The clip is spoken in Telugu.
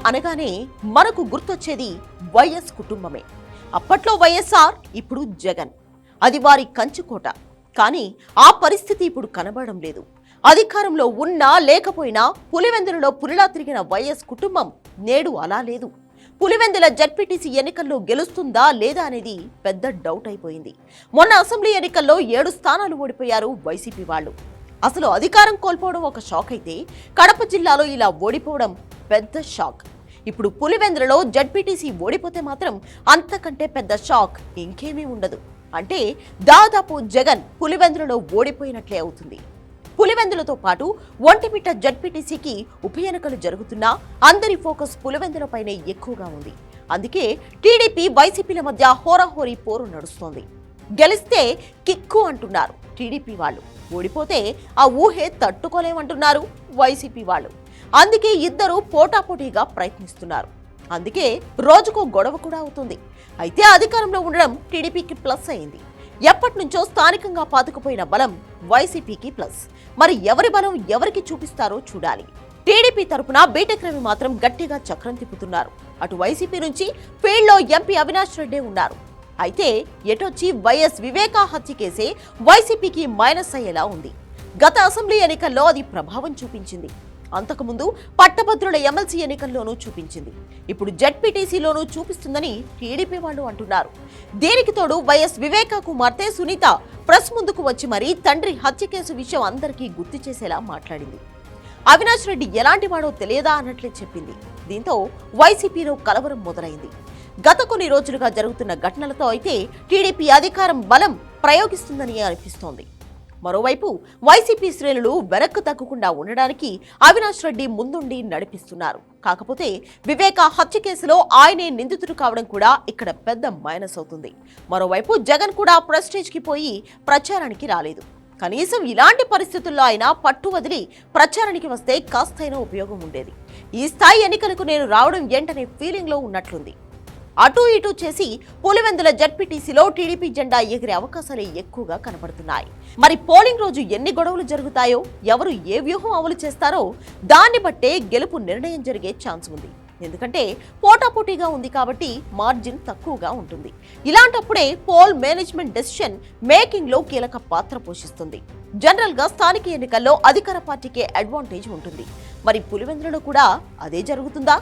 అనగానే మనకు గుర్తొచ్చేది వైఎస్ కుటుంబమే. అప్పట్లో వైఎస్ఆర్, ఇప్పుడు జగన్. అది వారి కంచుకోట. కానీ ఆ పరిస్థితి ఇప్పుడు కనబడడం లేదు. అధికారంలో ఉన్నా లేకపోయినా పులివెందులలో పులిలా తిరిగిన వైఎస్ కుటుంబం నేడు అలా లేదు. పులివెందుల జడ్పీటీసీ ఎన్నికల్లో గెలుస్తుందా లేదా అనేది పెద్ద డౌట్ అయిపోయింది. మొన్న అసెంబ్లీ ఎన్నికల్లో 7 స్థానాలు ఓడిపోయారు వైసీపీ వాళ్ళు. అసలు అధికారం కోల్పోవడం ఒక షాక్ అయితే, కడప జిల్లాలో ఇలా ఓడిపోవడం పెద్ద షాక్. ఇప్పుడు పులివెందులలో జడ్పీటీసీ ఓడిపోతే మాత్రం అంతకంటే పెద్ద షాక్ ఇంకేమీ ఉండదు. అంటే దాదాపు జగన్ పులివెందులలో ఓడిపోయినట్లే అవుతుంది. పులివెందులతో పాటు ఒంటిమిట్ట జడ్పీటీసీకి ఉప ఎన్నికలు జరుగుతున్నా అందరి ఫోకస్ పులివెందులపైనే ఎక్కువగా ఉంది. అందుకే టీడీపీ వైసీపీల మధ్య హోరాహోరీ పోరు నడుస్తోంది. గెలిస్తే కిక్కు అంటున్నారు టీడీపీ వాళ్ళు, ఓడిపోతే ఆ ఊహే తట్టుకోలేమంటున్నారు వైసీపీ వాళ్ళు. అందుకే ఇద్దరు పోటాపోటీగా ప్రయత్నిస్తున్నారు. అందుకే రోజుకో గొడవ కూడా అవుతుంది. అయితే అధికారంలో ఉండడం టీడీపీకి ప్లస్ అయింది. ఎప్పటి నుంచో స్థానికంగా పాతుకుపోయిన బలం వైసీపీకి ప్లస్. మరి ఎవరి బలం ఎవరికి చూపిస్తారో చూడాలి. టీడీపీ తరపున బీటెక్ రవి మాత్రం గట్టిగా చక్రం తిప్పుతున్నారు. అటు వైసీపీ నుంచి ఫీల్డ్లో ఎంపీ అవినాష్ రెడ్డి ఉన్నారు. అయితే ఎటొచ్చి వైఎస్ వివేకా హత్య కేసే వైసీపీకి మైనస్ అయ్యేలా ఉంది. గత అసెంబ్లీ ఎన్నికల్లో అది ప్రభావం చూపించింది. అంతకుముందు పట్టభద్రుల ఎమ్మెల్సీ ఎన్నికల్లోనూ చూపించింది. ఇప్పుడు జడ్పీటీసీలోనూ చూపిస్తుందని టీడీపీ వాళ్ళు అంటున్నారు. దీనికి తోడు వైఎస్ వివేకా కుమార్తె సునీత ప్రెస్ ముందుకు వచ్చి మరీ తండ్రి హత్య కేసు విషయం అందరికీ గుర్తు చేసేలా మాట్లాడింది. అవినాష్ రెడ్డి ఎలాంటి వాడో తెలియదా అన్నట్లే చెప్పింది. దీంతో వైసీపీలో కలవరం మొదలైంది. గత కొన్ని రోజులుగా జరుగుతున్న ఘటనలతో అయితే టీడీపీ అధికారం బలం ప్రయోగిస్తుందని అనిపిస్తోంది. మరోవైపు వైసీపీ శ్రేణులు వెనక్కు తగ్గకుండా ఉండడానికి అవినాష్ రెడ్డి ముందుండి నడిపిస్తున్నారు. కాకపోతే వివేకా హత్య కేసులో ఆయనే నిందితుడు కావడం కూడా ఇక్కడ పెద్ద మైనస్ అవుతుంది. మరోవైపు జగన్ కూడా ప్రెస్టేజ్కి పోయి ప్రచారానికి రాలేదు. కనీసం ఇలాంటి పరిస్థితుల్లో అయినా పట్టు వదిలి ప్రచారానికి వస్తే కాస్తైనా ఉపయోగం ఉండేది. ఈ స్థాయి ఎన్నికలకు నేను రావడం ఏంటనే ఫీలింగ్లో ఉన్నట్లుంది. అటూ ఇటూ చేసి పులివెందుల జడ్పీటీసీలో టీడీపీ జెండా ఎగిరే అవకాశాలే ఎక్కువగా కనపడుతున్నాయి. మరి పోలింగ్ రోజు ఎన్ని గొడవలు జరుగుతాయో, ఎవరు ఏ వ్యూహం అమలు చేస్తారో దాన్ని బట్టే గెలుపు నిర్ణయం జరిగే ఛాన్స్ ఉంది. ఎందుకంటే పోటాపోటీగా ఉంది కాబట్టి మార్జిన్ తక్కువగా ఉంటుంది. ఇలాంటప్పుడే పోల్ మేనేజ్మెంట్ డెసిషన్ మేకింగ్ లో కీలక పాత్ర పోషిస్తుంది. జనరల్ గా స్థానిక ఎన్నికల్లో అధికార పార్టీకే అడ్వాంటేజ్ ఉంటుంది. మరి పులివెందులలో కూడా అదే జరుగుతుందా?